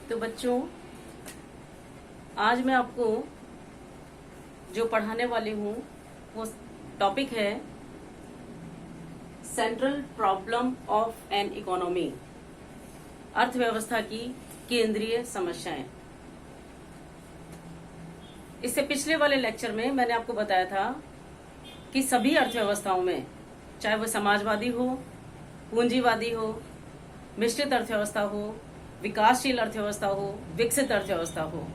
तो बच्चों, आज मैं आपको जो पढ़ाने वाली हूँ वो टॉपिक है central problem of an economy, अर्थव्यवस्था की केंद्रीय समस्याएं। इससे पिछले वाले लेक्चर में मैंने आपको बताया था कि सभी अर्थव्यवस्थाओं में, चाहे वो समाजवादी हो, पूंजीवादी हो, मिश्रित अर्थव्यवस्था हो, विकासशील अर्थव्यवस्था हो, विकसित अर्थव्यवस्था हो,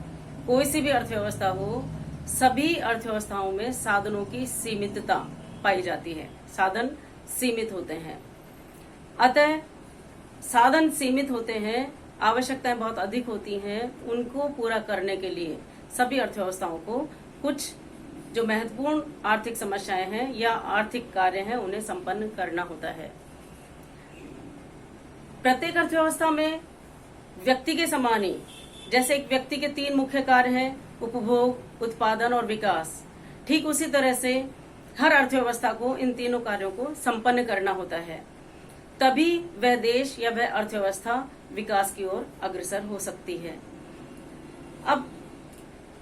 कोई सी भी अर्थव्यवस्था हो, सभी अर्थव्यवस्थाओं में साधनों की सीमितता पाई जाती है। साधन सीमित होते हैं। अतः साधन सीमित होते हैं, आवश्यकताएं बहुत अधिक होती हैं। उनको पूरा करने के लिए सभी अर्थव्यवस्थाओं को कुछ जो महत्वपूर्ण आर्थिक समस्याएं हैं या आर्थिक कार्य हैं उन्हें संपन्न करना होता है। प्रत्येक अर्थव्यवस्था में व्यक्ति के समान ही, जैसे एक व्यक्ति के 3 मुख्य कार्य हैं, उपभोग, उत्पादन और विकास, ठीक उसी तरह से हर अर्थव्यवस्था को इन तीनों कार्यों को संपन्न करना होता है। तभी वह देश या वह अर्थव्यवस्था विकास की ओर अग्रसर हो सकती है। अब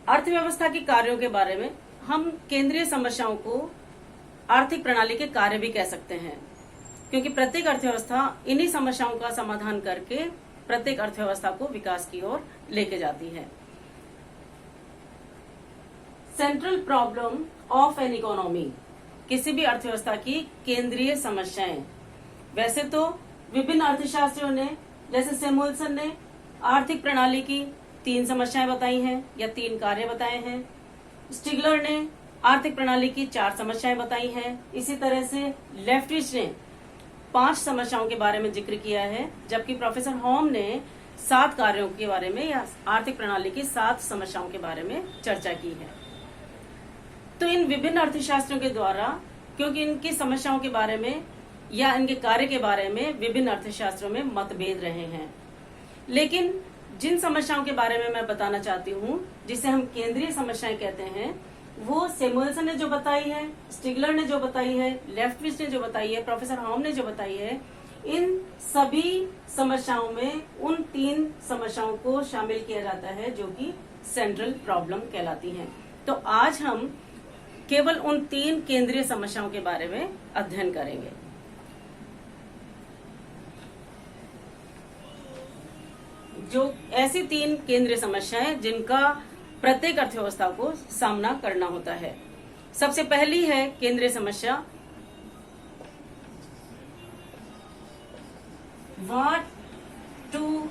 अर्थव्यवस्था के कार्यों के बारे में हम केंद्रीय समस्याओं को आर्थिक प्रणाली के कार्य भी कह सकते हैं, क्योंकि प्रत्येक अर्थव्यवस्था इन्हीं समस्याओं का समाधान करके प्रत्येक अर्थव्यवस्था को विकास की ओर लेके जाती है। Central problem of an economy, किसी भी अर्थव्यवस्था की केंद्रीय समस्याएं। वैसे तो विभिन्न अर्थशास्त्रियों ने, जैसे सैमुअल्सन ने आर्थिक प्रणाली की 3 समस्याएं बताई हैं या 3 कार्य बताए हैं। स्टिगलर ने आर्थिक प्रणाली की 4 समस्याएं बताई हैं। इसी तरह से लेफ्टिश ने 5 समस्याओं के बारे में जिक्र किया है, जबकि प्रोफेसर होम ने 7 कार्यों के बारे में या आर्थिक प्रणाली की 7 समस्याओं के बारे में चर्चा की है। तो इन विभिन्न अर्थशास्त्रियों के द्वारा, क्योंकि इनकी समस्याओं के बारे में या इनके कार्य के बारे में विभिन्न अर्थशास्त्रों में मतभेद रहे हैं, लेकिन जिन समस्याओं के बारे में मैं बताना चाहती हूँ, जिसे हम केंद्रीय समस्याएं कहते हैं, वो सैमुअल्सन ने जो बताई है, स्टिगलर ने जो बताई है, लेफ्टिश ने जो बताई है, प्रोफेसर होम ने जो बताई है, इन सभी समस्याओं में उन 3 समस्याओं को शामिल किया जाता है जो कि सेंट्रल प्रॉब्लम कहलाती हैं। तो आज हम केवल उन 3 केंद्रीय समस्याओं के बारे में अध्ययन करेंगे। जो ऐसी 3 केंद्रीय समस्याएं जिनका प्रत्येक अर्थव्यवस्था को सामना करना होता है। सबसे पहली है केंद्रीय समस्या, व्हाट टू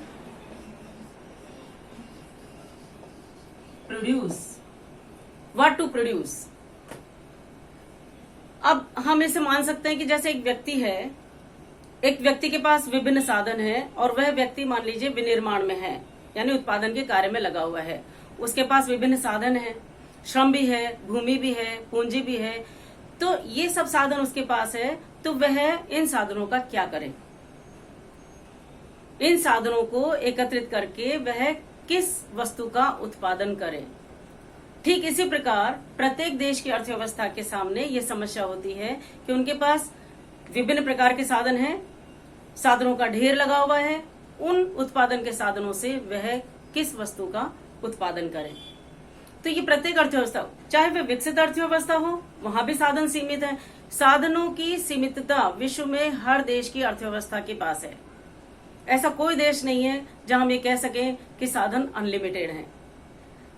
प्रोड्यूस। अब हम इसे मान सकते हैं कि जैसे एक व्यक्ति है, एक व्यक्ति के पास विभिन्न साधन हैं और वह व्यक्ति मान लीजिए विनिर्माण में है, यानी उत्पादन के कार्य में लगा हुआ है। उसके पास विभिन्न साधन हैं, श्रम भी है, भूमि भी है, पूंजी भी है। तो ये सब साधन उसके पास है, तो वह इन साधनों का क्या करे? इन साधनों को एकत्रित करके वह किस वस्तु का उत्पादन करे? ठीक इसी प्रकार प्रत्येक देश की अर्थव्यवस्था के सामने ये समस्या होती है कि उनके पास विभिन्न प्रकार के साधन हैं, साधनों का ढेर लगा हुआ है। उन उत्पादन के साधनों से वह किस वस्तु का उत्पादन करें? तो ये प्रत्येक अर्थव्यवस्था, चाहे वह विकसित अर्थव्यवस्था हो, वहां भी साधन सीमित है। साधनों की सीमितता विश्व में हर देश की अर्थव्यवस्था के पास है। ऐसा कोई देश नहीं है जहां हम ये कह सकें कि साधन अनलिमिटेड हैं।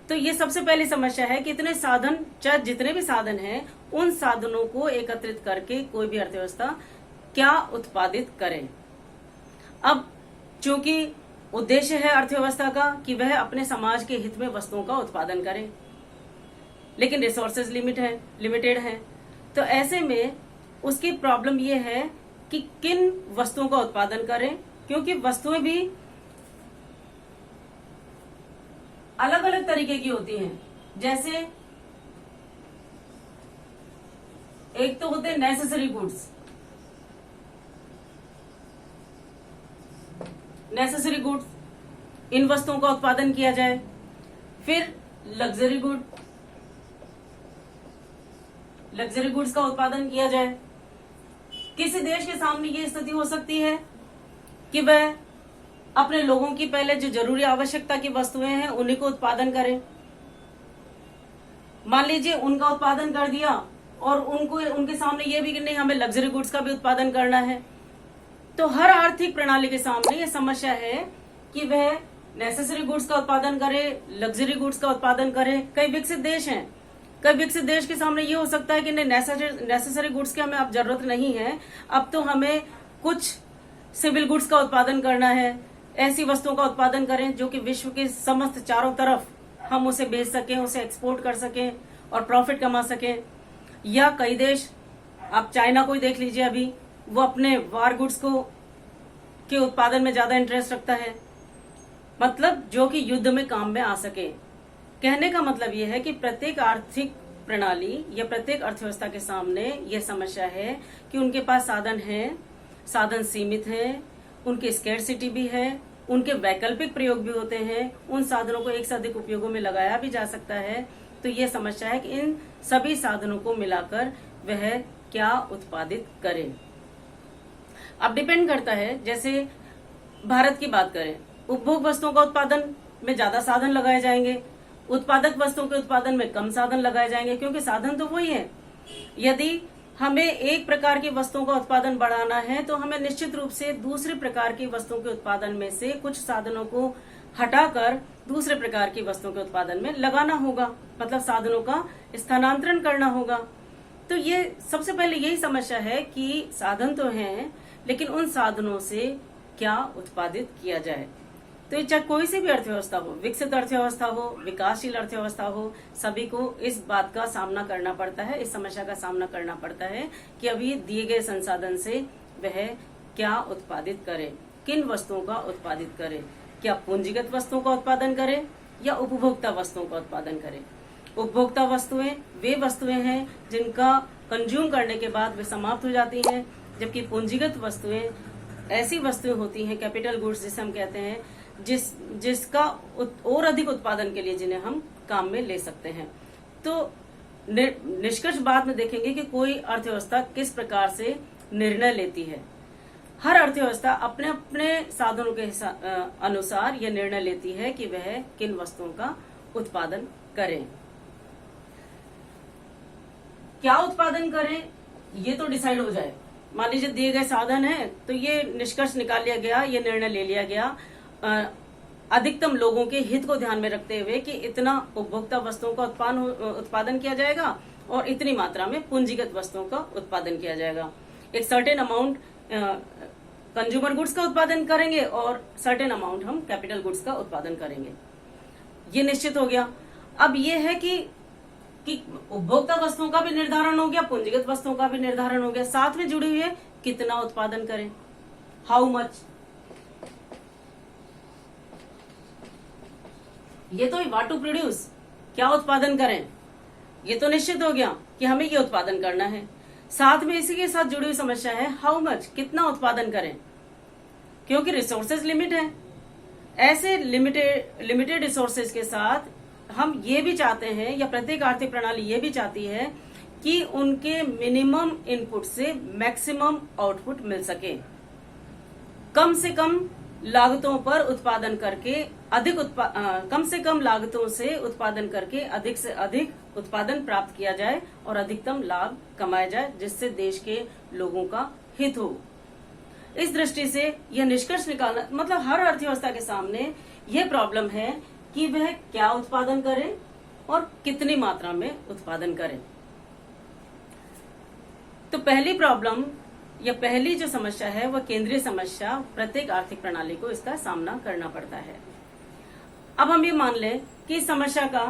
तो ये सबसे पहली समस्या है कि इतने साधन, चाहे जितने भी साधन हैं, उन साधनों को एकत्रित करके कोई भी अर्थव्यवस्था क्या उत्पादित करे। अब चूंकि उद्देश्य है अर्थव्यवस्था का कि वह अपने समाज के हित में वस्तुओं का उत्पादन करे, लेकिन रिसोर्सेज लिमिटेड हैं। तो ऐसे में उसकी प्रॉब्लम यह है कि किन वस्तुओं का उत्पादन करें, क्योंकि वस्तुएं भी अलग अलग तरीके की होती हैं। जैसे एक तो होते हैं नेसेसरी गुड्स। नेसेसरी गुड्स, इन वस्तुओं का उत्पादन किया जाए। फिर लग्जरी गुड्स का उत्पादन किया जाए। किसी देश के सामने ये स्थिति हो सकती है कि वह अपने लोगों की पहले जो जरूरी आवश्यकता की वस्तुएं हैं उन्हीं को उत्पादन करें। मान लीजिए उनका उत्पादन कर दिया और उनको उनके सामने ये भी कि नहीं हमें लग्जरी गुड्स का भी उत्पादन करना है। तो हर आर्थिक प्रणाली के सामने ये समस्या है कि वह नेसेसरी गुड्स का उत्पादन करे, लग्जरी गुड्स का उत्पादन करे। कई विकसित देश हैं, कई विकसित देश के सामने ये हो सकता है कि नहीं नेसेसरी गुड्स की हमें अब जरूरत नहीं है, अब तो हमें कुछ सिविल गुड्स का उत्पादन करना है। ऐसी वस्तुओं का उत्पादन करें जो कि विश्व के समस्त चारों तरफ हम उसे बेच सकें, उसे एक्सपोर्ट कर सकें और प्रॉफिट कमा सकें। या कई देश, आप चाइना को ही देख लीजिए, अभी वो अपने वार गुड्स के उत्पादन में ज्यादा इंटरेस्ट रखता है, मतलब जो कि युद्ध में काम में आ सके। कहने का मतलब यह है कि प्रत्येक आर्थिक प्रणाली या प्रत्येक अर्थव्यवस्था के सामने यह समस्या है कि उनके पास साधन है, साधन सीमित है, उनकी स्कैरसिटी भी है, उनके वैकल्पिक प्रयोग भी होते हैं, उन साधनों को एक से अधिक उपयोगों में लगाया भी जा सकता है। तो ये समस्या है कि इन सभी साधनों को मिलाकर वह क्या उत्पादित करे। अब डिपेंड करता है, जैसे भारत की बात करें, उपभोग वस्तुओं का उत्पादन में ज्यादा साधन लगाए जाएंगे, उत्पादक वस्तुओं के उत्पादन में कम साधन लगाए जाएंगे, क्योंकि साधन तो वही है। यदि हमें एक प्रकार की वस्तुओं का उत्पादन बढ़ाना है तो हमें निश्चित रूप से दूसरे प्रकार की वस्तुओं के उत्पादन में से कुछ साधनों को हटाकर दूसरे प्रकार की वस्तुओं के उत्पादन में लगाना होगा, मतलब साधनों का स्थानांतरण करना होगा। तो ये सबसे पहले यही समस्या है कि साधन तो हैं, लेकिन उन साधनों से क्या उत्पादित किया जाए। तो ये चाहे कोई सी भी अर्थव्यवस्था हो, विकसित अर्थव्यवस्था हो, विकासशील अर्थव्यवस्था हो, सभी को इस बात का सामना करना पड़ता है, इस समस्या का सामना करना पड़ता है कि अभी दिए गए संसाधन से वह क्या उत्पादित करे, किन वस्तुओं का उत्पादित करे। क्या पूंजीगत वस्तुओं का उत्पादन करे या उपभोक्ता वस्तुओं का उत्पादन करे। उपभोक्ता वस्तुएं वे वस्तुएं हैं जिनका कंज्यूम करने के बाद वे समाप्त हो जाती हैं, जबकि पूंजीगत वस्तुएं ऐसी वस्तुएं होती हैं, कैपिटल गुड्स जिसे हम कहते हैं, जिसका और अधिक उत्पादन के लिए जिन्हें हम काम में ले सकते हैं। तो निष्कर्ष बाद में देखेंगे कि कोई अर्थव्यवस्था किस प्रकार से निर्णय लेती है। हर अर्थव्यवस्था अपने अपने साधनों के अनुसार यह निर्णय लेती है कि वह किन वस्तुओं का उत्पादन करें। क्या उत्पादन करें ये तो डिसाइड हो जाए। मान लीजिए दिए गए साधन है तो ये निष्कर्ष निकाल लिया गया, ये निर्णय ले लिया गया अधिकतम लोगों के हित को ध्यान में रखते हुए कि इतना उपभोक्ता वस्तुओं का उत्पादन किया जाएगा और इतनी मात्रा में पूंजीगत वस्तुओं का उत्पादन किया जाएगा। एक सर्टेन अमाउंट कंज्यूमर गुड्स का उत्पादन करेंगे और सर्टेन अमाउंट हम कैपिटल गुड्स का उत्पादन करेंगे, ये निश्चित हो गया। अब ये है कि उपभोक्ता वस्तुओं का भी निर्धारण हो गया, पूंजीगत वस्तुओं का भी निर्धारण हो गया, साथ में जुड़ी हुई है कितना उत्पादन करें, हाउ मच। ये तो व्हाट टू प्रोड्यूस, क्या उत्पादन करें, ये तो निश्चित हो गया कि हमें ये उत्पादन करना है। साथ में इसी के साथ जुड़ी हुई समस्या है हाउ मच, कितना उत्पादन करें, क्योंकि रिसोर्सेज लिमिट है। ऐसे लिमिटेड रिसोर्सेज के साथ हम ये भी चाहते हैं, या प्रत्येक आर्थिक प्रणाली ये भी चाहती है कि उनके मिनिमम इनपुट से मैक्सिमम आउटपुट मिल सके। कम से कम लागतों पर उत्पादन करके कम से कम लागतों से उत्पादन करके अधिक से अधिक उत्पादन प्राप्त किया जाए और अधिकतम लाभ कमाया जाए, जिससे देश के लोगों का हित हो। इस दृष्टि से यह निष्कर्ष निकालना, मतलब हर अर्थव्यवस्था के सामने यह प्रॉब्लम है कि वह क्या उत्पादन करे और कितनी मात्रा में उत्पादन करे। तो पहली प्रॉब्लम या पहली जो समस्या है वह केंद्रीय समस्या, प्रत्येक आर्थिक प्रणाली को इसका सामना करना पड़ता है। अब हम ये मान लें कि इस समस्या का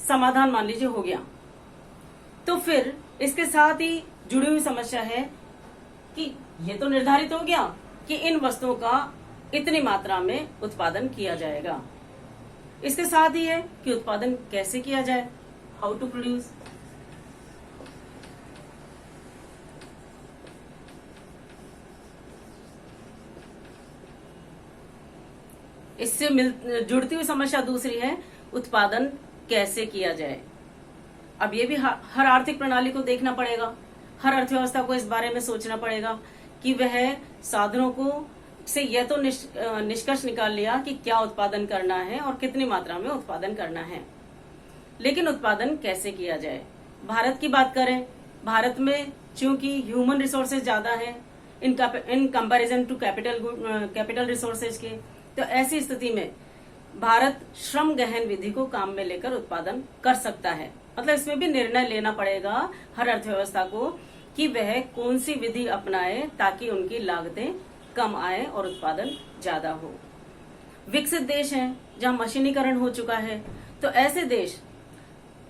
समाधान मान लीजिए हो गया, तो फिर इसके साथ ही जुड़ी हुई समस्या है कि ये तो निर्धारित हो गया कि इन वस्तुओं का इतनी मात्रा में उत्पादन किया जाएगा। इसके साथ ही है कि उत्पादन कैसे किया जाए, हाउ टू प्रोड्यूस। इससे जुड़ती हुई समस्या दूसरी है उत्पादन कैसे किया जाए। अब ये भी हर आर्थिक प्रणाली को देखना पड़ेगा, हर अर्थव्यवस्था को इस बारे में सोचना पड़ेगा कि वह साधनों को से यह तो निष्कर्ष निकाल लिया कि क्या उत्पादन करना है और कितनी मात्रा में उत्पादन करना है, लेकिन उत्पादन कैसे किया जाए। भारत की बात करें, भारत में चूंकि ह्यूमन रिसोर्सेज ज्यादा है in comparison to capital resources के, तो ऐसी स्थिति में भारत श्रम गहन विधि को काम में लेकर उत्पादन कर सकता है। मतलब इसमें भी निर्णय लेना पड़ेगा हर अर्थव्यवस्था को कि वह कौन सी विधि अपनाए ताकि उनकी लागतें कम आए और उत्पादन ज्यादा हो। विकसित देश हैं जहां मशीनीकरण हो चुका है, तो ऐसे देश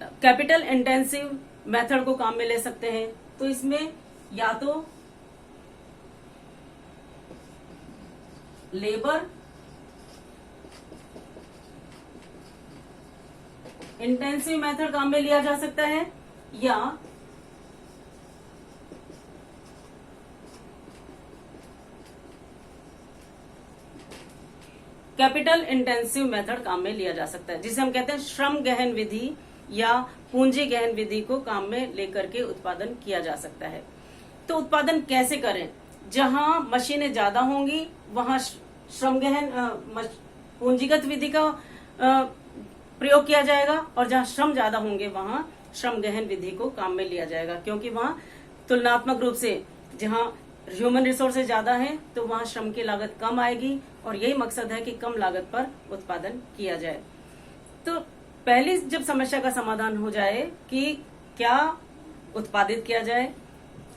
कैपिटल इंटेंसिव मेथड को काम में ले सकते हैं। तो इसमें या तो लेबर इंटेंसिव मेथड काम में लिया जा सकता है या कैपिटल इंटेंसिव मेथड काम में लिया जा सकता है, जिसे हम कहते हैं श्रम गहन विधि या पूंजी गहन विधि को काम में लेकर के उत्पादन किया जा सकता है। तो उत्पादन कैसे करें? जहां मशीनें ज्यादा होंगी वहां श्रम गहन पूंजीगत विधि का प्रयोग किया जाएगा, और जहां श्रम ज्यादा होंगे वहां श्रम गहन विधि को काम में लिया जाएगा, क्योंकि वहां तुलनात्मक रूप से जहां ह्यूमन रिसोर्सेज ज्यादा है तो वहां श्रम की लागत कम आएगी, और यही मकसद है कि कम लागत पर उत्पादन किया जाए। तो पहली जब समस्या का समाधान हो जाए कि क्या उत्पादित किया जाए,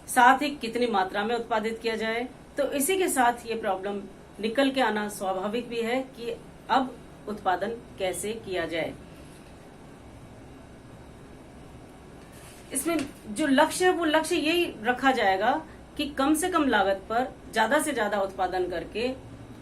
साथ ही कितनी मात्रा में उत्पादित किया जाए, तो इसी के साथ ये प्रॉब्लम निकल के आना स्वाभाविक भी है कि अब उत्पादन कैसे किया जाए। इसमें जो लक्ष्य है वो लक्ष्य यही रखा जाएगा कि कम से कम लागत पर ज्यादा से ज्यादा उत्पादन करके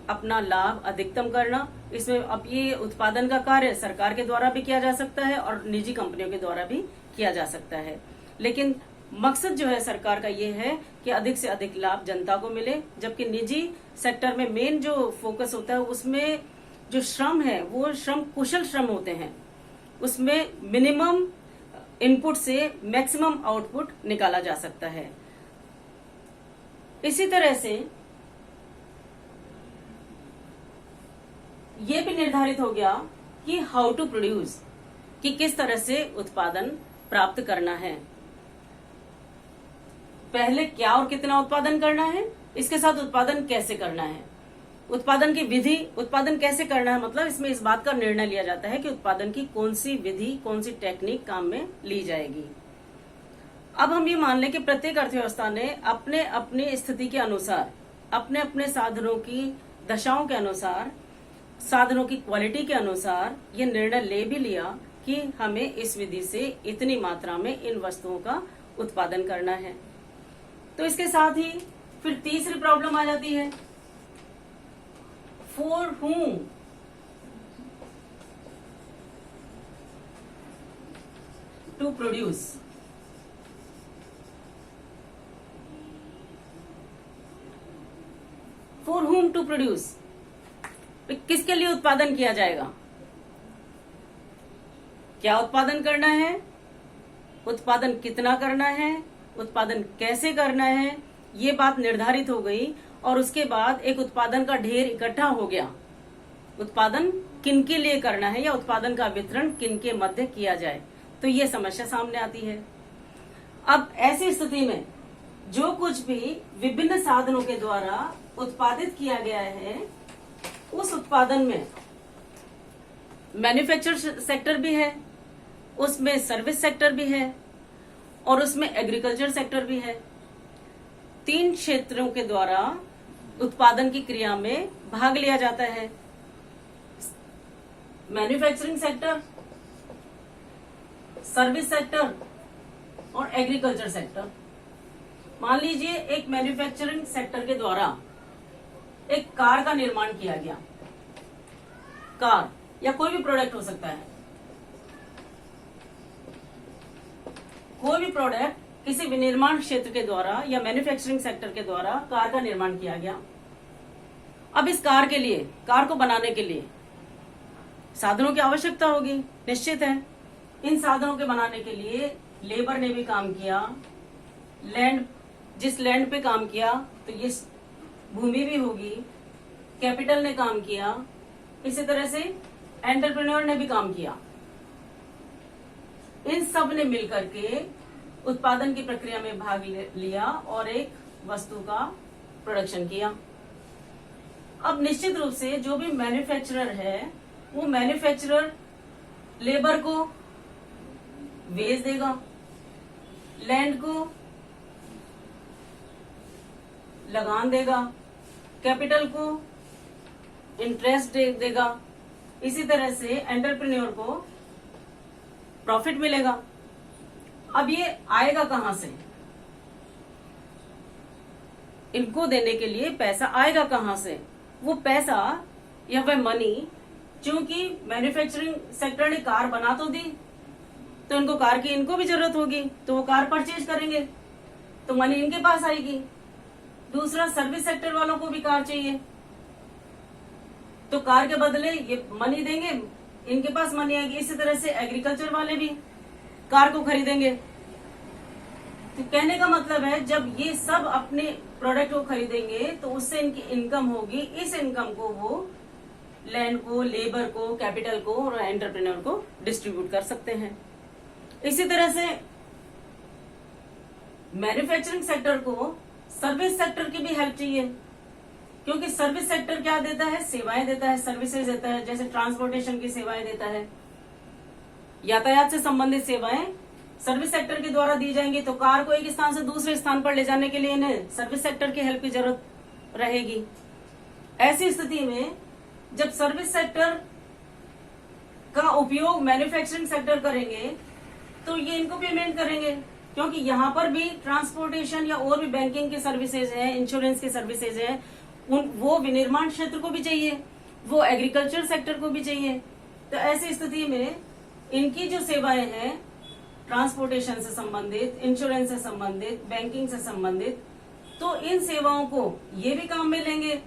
अपना लाभ अधिकतम करना। इसमें अब ये उत्पादन का कार्य सरकार के द्वारा भी किया जा सकता है और निजी कंपनियों के द्वारा भी किया जा सकता है, लेकिन मकसद जो है सरकार का ये है कि अधिक से अधिक लाभ जनता को मिले, जबकि निजी सेक्टर में मेन जो फोकस होता है उसमें जो श्रम है वो श्रम कुशल श्रम होते हैं, उसमें मिनिमम इनपुट से मैक्सिमम आउटपुट निकाला जा सकता है। इसी तरह से ये भी निर्धारित हो गया कि हाउ टू प्रोड्यूस, कि किस तरह से उत्पादन प्राप्त करना है। पहले क्या और कितना उत्पादन करना है, इसके साथ उत्पादन कैसे करना है, उत्पादन की विधि, उत्पादन कैसे करना है, मतलब इसमें इस बात का निर्णय लिया जाता है कि उत्पादन की कौन सी विधि, कौन सी टेक्निक काम में ली जाएगी। अब हम ये मान लें कि प्रत्येक अर्थव्यवस्था ने अपने अपनी स्थिति के अनुसार, अपने अपने साधनों की दशाओं के अनुसार, साधनों की क्वालिटी के अनुसार ये निर्णय ले भी लिया कि हमें इस विधि से इतनी मात्रा में इन वस्तुओं का उत्पादन करना है। तो इसके साथ ही फिर तीसरी प्रॉब्लम आ जाती है, for whom to produce. For whom to produce, किसके लिए उत्पादन किया जाएगा, क्या उत्पादन करना है, उत्पादन कितना करना है, उत्पादन कैसे करना है, ये बात निर्धारित हो गई। और उसके बाद एक उत्पादन का ढेर इकट्ठा हो गया, उत्पादन किनके लिए करना है या उत्पादन का वितरण किनके मध्य किया जाए, तो ये समस्या सामने आती है। अब ऐसी स्थिति में जो कुछ भी विभिन्न साधनों के द्वारा उत्पादित किया गया है, उस उत्पादन में मैन्युफैक्चर सेक्टर भी है, उसमें सर्विस सेक्टर भी है और उसमें एग्रीकल्चर सेक्टर भी है। तीन क्षेत्रों के द्वारा उत्पादन की क्रिया में भाग लिया जाता है। मैन्युफैक्चरिंग सेक्टर, सर्विस सेक्टर और एग्रीकल्चर सेक्टर। मान लीजिए एक मैन्युफैक्चरिंग सेक्टर के द्वारा एक कार का निर्माण किया गया, कार या कोई भी प्रोडक्ट हो सकता है, कोई भी प्रोडक्ट किसी विनिर्माण क्षेत्र के द्वारा या मैन्युफैक्चरिंग सेक्टर के द्वारा कार का निर्माण किया गया। अब इस कार के लिए, कार को बनाने के लिए साधनों की आवश्यकता होगी, निश्चित है। इन साधनों के बनाने के लिए लेबर ने भी काम किया, लैंड, जिस लैंड पे काम किया तो ये भूमि भी होगी, कैपिटल ने काम किया, इसी तरह से एंटरप्रेन्योर ने भी काम किया। इन सब ने मिलकर के उत्पादन की प्रक्रिया में भाग लिया और एक वस्तु का प्रोडक्शन किया। अब निश्चित रूप से जो भी मैन्युफैक्चरर है वो मैन्युफैक्चरर लेबर को वेज देगा, लैंड को लगान देगा, कैपिटल को इंटरेस्ट देगा, इसी तरह से एंटरप्रेन्योर को प्रॉफिट मिलेगा। अब ये आएगा कहां से? इनको देने के लिए पैसा आएगा कहां से? वो पैसा या वह मनी, चूंकि मैन्युफैक्चरिंग सेक्टर ने कार बना तो दी, तो इनको कार की इनको भी जरूरत होगी, तो वो कार परचेज करेंगे, तो मनी इनके पास आएगी। दूसरा, सर्विस सेक्टर वालों को भी कार चाहिए, तो कार के बदले ये मनी देंगे, इनके पास मनी आएगी। इसी तरह से एग्रीकल्चर वाले भी कार को खरीदेंगे। तो कहने का मतलब है, जब ये सब अपने प्रोडक्ट को खरीदेंगे तो उससे इनकी इनकम होगी। इस इनकम को वो लैंड को, लेबर को, कैपिटल को और एंटरप्रेन्योर को डिस्ट्रीब्यूट कर सकते हैं। इसी तरह से मैन्युफैक्चरिंग सेक्टर को सर्विस सेक्टर की भी हेल्प चाहिए, क्योंकि सर्विस सेक्टर क्या देता है? सेवाएं देता है, सर्विसेज देता है। जैसे ट्रांसपोर्टेशन की सेवाएं देता है, यातायात से संबंधित सेवाएं सर्विस सेक्टर के द्वारा दी जाएंगी। तो कार को एक स्थान से दूसरे स्थान पर ले जाने के लिए इन्हें सर्विस सेक्टर की हेल्प की जरूरत रहेगी। ऐसी स्थिति में जब सर्विस सेक्टर का उपयोग मैन्युफैक्चरिंग सेक्टर करेंगे तो ये इनको पेमेंट करेंगे, क्योंकि यहाँ पर भी ट्रांसपोर्टेशन या और भी बैंकिंग की सर्विसेज है, इंश्योरेंस की सर्विसेज है, वो विनिर्माण क्षेत्र को भी चाहिए, वो एग्रीकल्चर सेक्टर को भी चाहिए। तो ऐसी स्थिति में इनकी जो सेवाएं हैं, ट्रांसपोर्टेशन से संबंधित, इंश्योरेंस से संबंधित, बैंकिंग से संबंधित, तो इन सेवाओं को ये भी काम में लेंगे,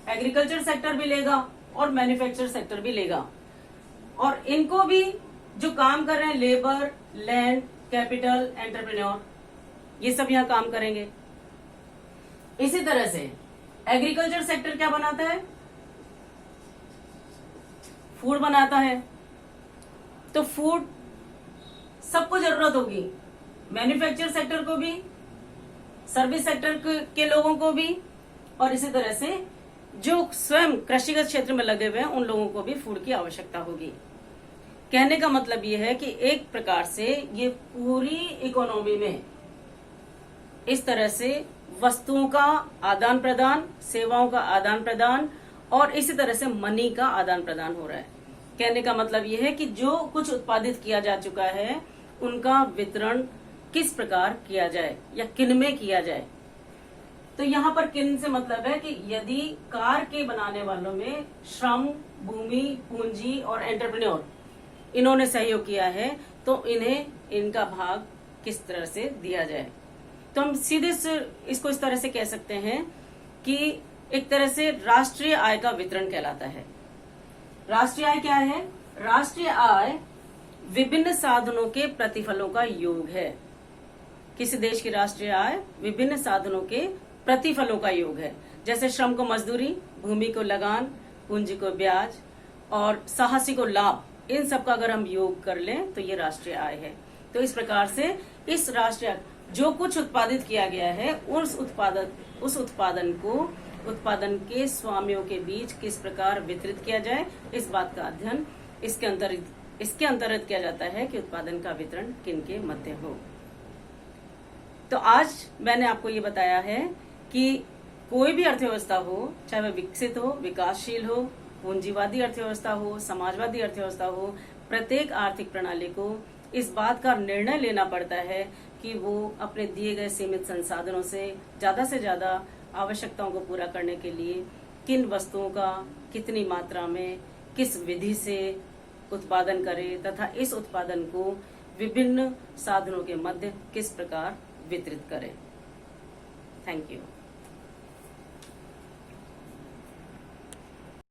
एग्रीकल्चर सेक्टर भी लेगा और मैन्युफैक्चर सेक्टर भी लेगा। और इनको भी जो काम कर रहे हैं, लेबर, लैंड, कैपिटल, एंटरप्रेन्योर, ये सब यहाँ काम करेंगे। इसी तरह से एग्रीकल्चर सेक्टर क्या बनाता है? फूड बनाता है। तो फूड सबको जरूरत होगी, मैन्युफैक्चर सेक्टर को भी, सर्विस सेक्टर के लोगों को भी, और इसी तरह से जो स्वयं कृषिगत क्षेत्र में लगे हुए हैं उन लोगों को भी फूड की आवश्यकता होगी। कहने का मतलब ये है कि एक प्रकार से ये पूरी इकोनॉमी में इस तरह से वस्तुओं का आदान प्रदान, सेवाओं का आदान प्रदान और इसी तरह से मनी का आदान प्रदान हो रहा है। कहने का मतलब यह है कि जो कुछ उत्पादित किया जा चुका है उनका वितरण किस प्रकार किया जाए या किन में किया जाए। तो यहाँ पर किन से मतलब है कि यदि कार के बनाने वालों में श्रम, भूमि, पूंजी और एंटरप्रेन्योर इन्होंने सहयोग किया है तो इन्हें इनका भाग किस तरह से दिया जाए। तो हम सीधे इसको इस तरह से कह सकते हैं कि एक तरह से राष्ट्रीय आय का वितरण कहलाता है। राष्ट्रीय आय क्या है? राष्ट्रीय आय विभिन्न साधनों के प्रतिफलों का योग है। किसी देश की राष्ट्रीय आय विभिन्न साधनों के प्रतिफलों का योग है। जैसे श्रम को मजदूरी, भूमि को लगान, पूंजी को ब्याज और साहसी को लाभ, इन सब का अगर हम योग कर लें तो ये राष्ट्रीय आय है। तो इस प्रकार से इस राष्ट्रीय जो कुछ उत्पादित किया गया है उस उत्पादन को उत्पादन के स्वामियों के बीच किस प्रकार वितरित किया जाए, इस बात का अध्ययन इसके अंतर्गत किया जाता है कि उत्पादन का वितरण किन के मध्य हो। तो आज मैंने आपको ये बताया है कि कोई भी अर्थव्यवस्था हो, चाहे वह विकसित हो, विकासशील हो, पूंजीवादी अर्थव्यवस्था हो, समाजवादी अर्थव्यवस्था हो, प्रत्येक आर्थिक प्रणाली को इस बात का निर्णय लेना पड़ता है कि वो अपने दिए गए सीमित संसाधनों से ज्यादा आवश्यकताओं को पूरा करने के लिए किन वस्तुओं का कितनी मात्रा में किस विधि से उत्पादन करे तथा इस उत्पादन को विभिन्न साधनों के मध्य किस प्रकार वितरित करे। Thank you.